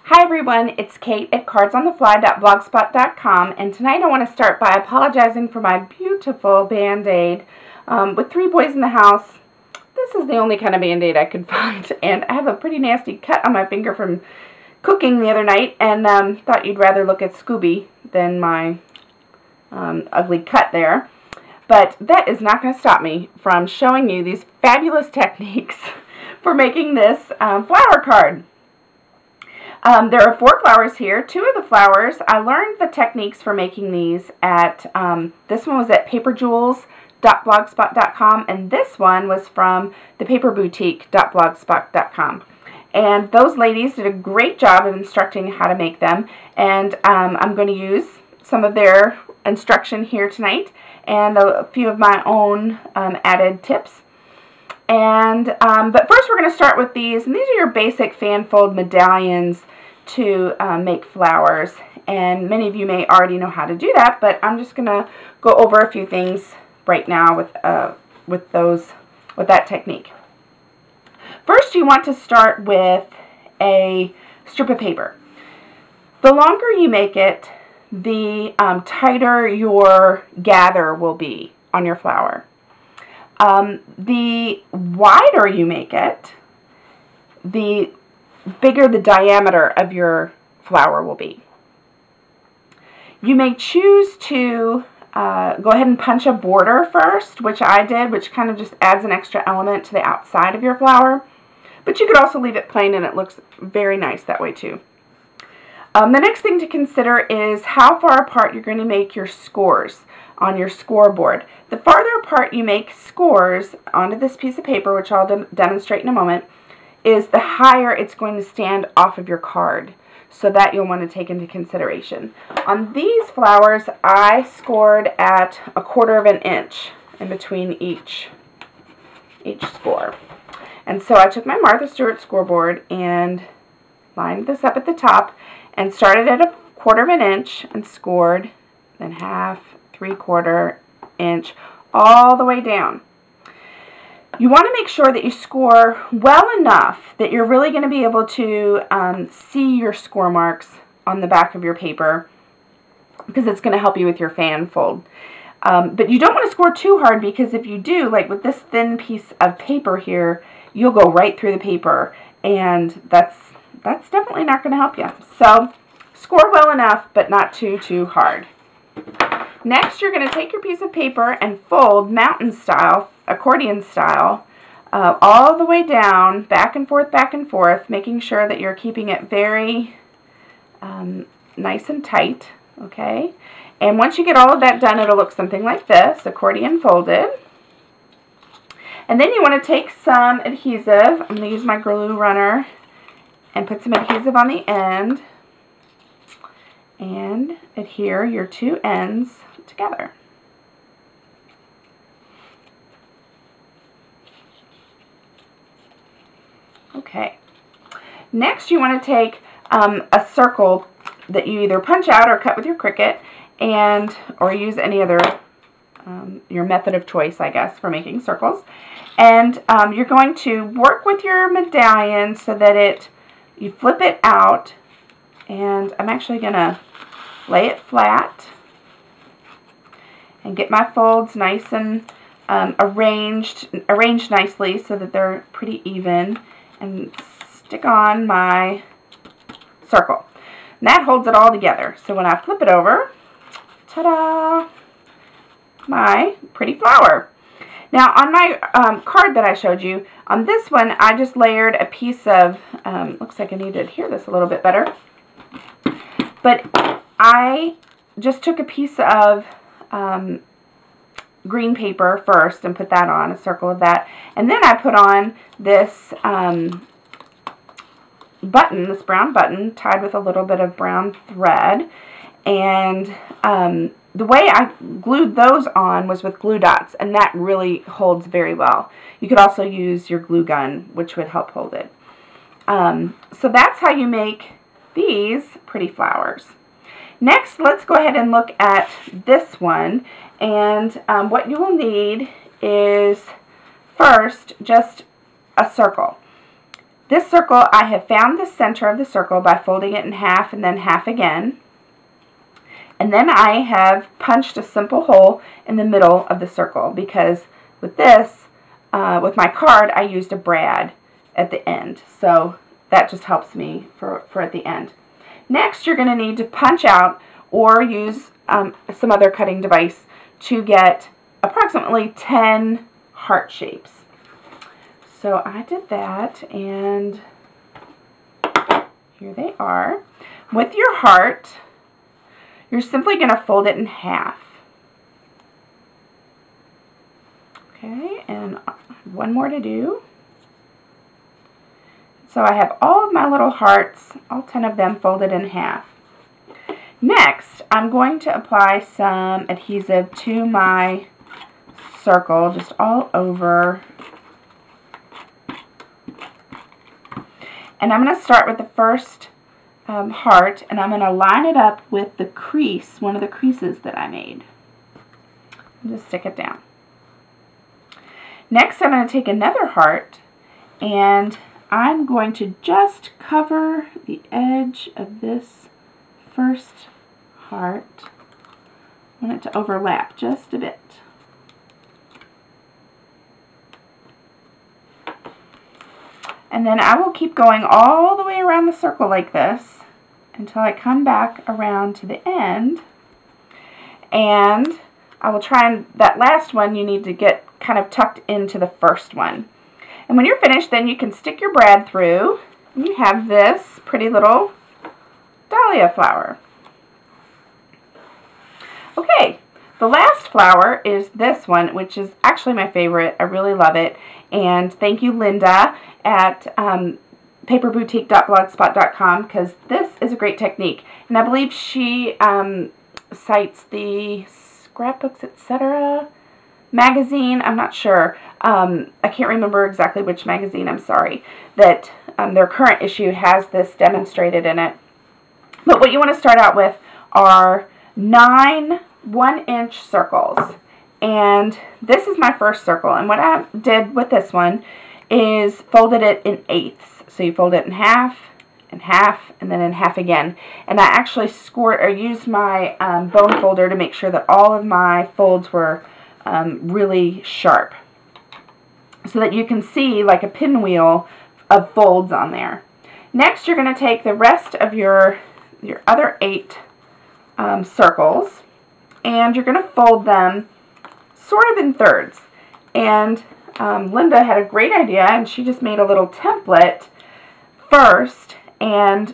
Hi everyone, it's Kate at cardsonthefly.blogspot.com, and tonight I want to start by apologizing for my beautiful Band-Aid. With 3 boys in the house, this is the only kind of Band-Aid I could find, and I have a pretty nasty cut on my finger from cooking the other night, and thought you'd rather look at Scooby than my ugly cut there. But that is not going to stop me from showing you these fabulous techniques for making this flower card. There are 4 flowers here. 2 of the flowers, I learned the techniques for making these at, this one was at paperjewels.blogspot.com, and this one was from thepaperboutique.blogspot.com. And those ladies did a great job of instructing how to make them, and I'm going to use some of their instruction here tonight and a few of my own added tips. And but first we're going to start with these, and these are your basic fan fold medallions to make flowers, and many of you may already know how to do that, but I'm just going to go over a few things right now with that technique. First, you want to start with a strip of paper. The longer you make it, the tighter your gather will be on your flower. The wider you make it, the bigger the diameter of your flower will be. You may choose to go ahead and punch a border first, which I did, which kind of just adds an extra element to the outside of your flower. But you could also leave it plain and it looks very nice that way too. The next thing to consider is how far apart you're going to make your scores on your scoreboard. The farther apart you make scores onto this piece of paper, which I'll demonstrate in a moment, is the higher it's going to stand off of your card. So that you'll want to take into consideration. On these flowers, I scored at 1/4 of an inch in between each score. And so I took my Martha Stewart scoreboard and lined this up at the top and started at 1/4 of an inch and scored, then 1/2, 3/4 inch, all the way down. You want to make sure that you score well enough that you're really going to be able to see your score marks on the back of your paper, because it's going to help you with your fan fold. But you don't want to score too hard, because if you do, like with this thin piece of paper here, you'll go right through the paper, and that's definitely not going to help you. So score well enough, but not too hard. Next, you're going to take your piece of paper and fold mountain style, accordion style, all the way down, back and forth, making sure that you're keeping it very nice and tight, okay? And once you get all of that done, it'll look something like this, accordion folded. And then you want to take some adhesive. I'm going to use my glue runner and put some adhesive on the end and adhere your 2 ends together. Okay. Next, you want to take a circle that you either punch out or cut with your Cricut, or use any other your method of choice, I guess, for making circles. And you're going to work with your medallion so that you flip it out, and I'm actually going to lay it flat and get my folds nice and arranged nicely so that they're pretty even, and stick on my circle. And that holds it all together. So when I flip it over, ta-da, my pretty flower. Now on my card that I showed you, on this one I just layered a piece of, looks like I need to adhere this a little bit better, but I just took a piece of green paper first and put that on, a circle of that, and then I put on this button, this brown button tied with a little bit of brown thread, and the way I glued those on was with glue dots, and that really holds very well. You could also use your glue gun, which would help hold it. So that's how you make these pretty flowers. Next, let's go ahead and look at this one, and what you will need is first just a circle. This circle, I have found the center of the circle by folding it in half and then half again. And then I have punched a simple hole in the middle of the circle because with this, with my card, I used a brad at the end. So that just helps me for at the end. Next, you're going to need to punch out or use some other cutting device to get approximately 10 heart shapes. So I did that, and here they are. With your heart, you're simply going to fold it in half. Okay, and one more to do. So I have all of my little hearts, all 10 of them, folded in half. Next, I'm going to apply some adhesive to my circle, just all over. And I'm going to start with the first heart, and I'm going to line it up with the crease, one of the creases that I made. Just stick it down. Next, I'm going to take another heart, and I'm going to just cover the edge of this first heart. I want it to overlap just a bit. And then I will keep going all the way around the circle like this until I come back around to the end. And I will try, and that last one you need to get kind of tucked into the first one. And when you're finished, then you can stick your brad through. And you have this pretty little dahlia flower. Okay, the last flower is this one, which is actually my favorite. I really love it. And thank you, Linda, at paperboutique.blogspot.com, because this is a great technique. And I believe she cites the Scrapbooks, etc. magazine. I'm not sure. I can't remember exactly which magazine, I'm sorry, that their current issue has this demonstrated in it. But what you want to start out with are 9 1-inch circles. And this is my first circle. And what I did with this one is folded it in eighths. So you fold it in half, and then in half again. And I actually scored or used my bone folder to make sure that all of my folds were really sharp, so that you can see like a pinwheel of folds on there. Next, you're going to take the rest of your other 8 circles, and you're going to fold them sort of in thirds. And Linda had a great idea, and she just made a little template first, and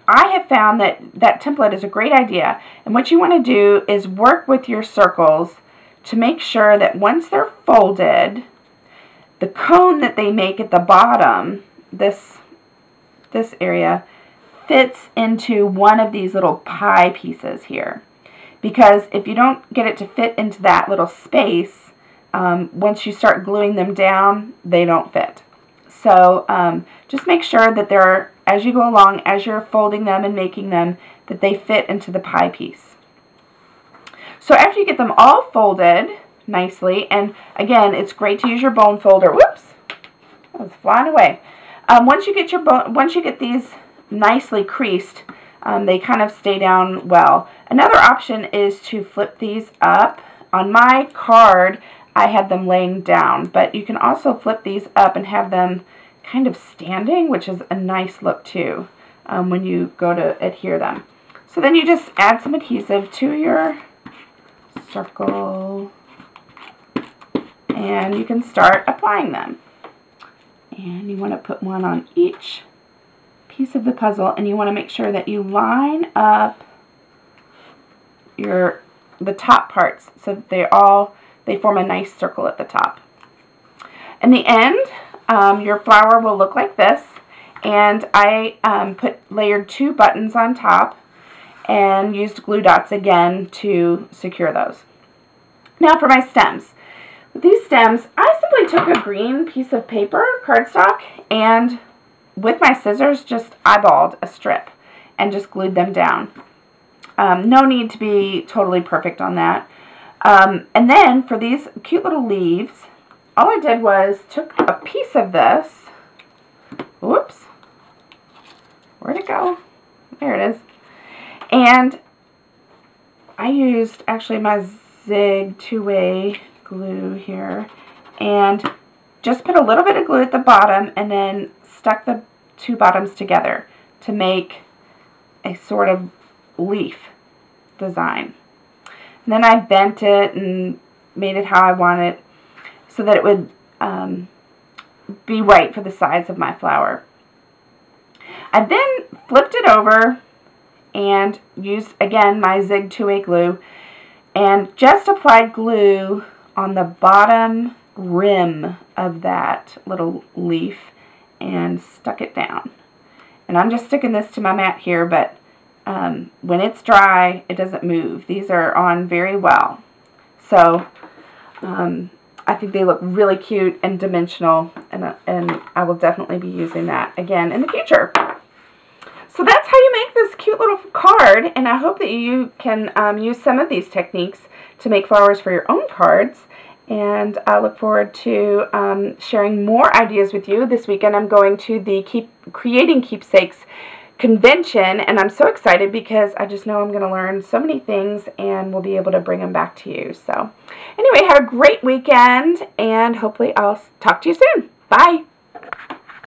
I have found that that template is a great idea. And what you want to do is work with your circles to make sure that once they're folded, the cone that they make at the bottom, this area, fits into one of these little pie pieces here. Because if you don't get it to fit into that little space, once you start gluing them down, they don't fit. So just make sure that they're, as you go along, as you're folding them and making them, that they fit into the pie piece. So after you get them all folded nicely, and again, it's great to use your bone folder. Whoops, that was flying away. Once you get these nicely creased, they kind of stay down well. Another option is to flip these up. On my card, I had them laying down, but you can also flip these up and have them kind of standing, which is a nice look too when you go to adhere them. So then you just add some adhesive to your circle, and you can start applying them. And you want to put one on each piece of the puzzle, and you want to make sure that you line up the top parts so that they form a nice circle at the top. In the end, your flower will look like this, and I layered 2 buttons on top and used glue dots again to secure those. Now for my stems. With these stems, I simply took a green piece of paper, cardstock, and with my scissors just eyeballed a strip and just glued them down. No need to be totally perfect on that. And then for these cute little leaves, all I did was took a piece of this, whoops, where'd it go? There it is. And I used actually my Zig two-way glue here and just put a little bit of glue at the bottom and then stuck the two bottoms together to make a sort of leaf design. And then I bent it and made it how I want it so that it would be right for the size of my flower. I then flipped it over and used, again, my Zig two-way glue and just applied glue on the bottom rim of that little leaf and stuck it down. And I'm just sticking this to my mat here, but when it's dry, it doesn't move. These are on very well. So I think they look really cute and dimensional, and I will definitely be using that again in the future. So that's how you make this cute little card, and I hope that you can use some of these techniques to make flowers for your own cards. And I look forward to sharing more ideas with you. This weekend I'm going to the Creating Keepsakes convention, and I'm so excited because I just know I'm going to learn so many things and we'll be able to bring them back to you. So anyway, have a great weekend, and hopefully I'll talk to you soon. Bye!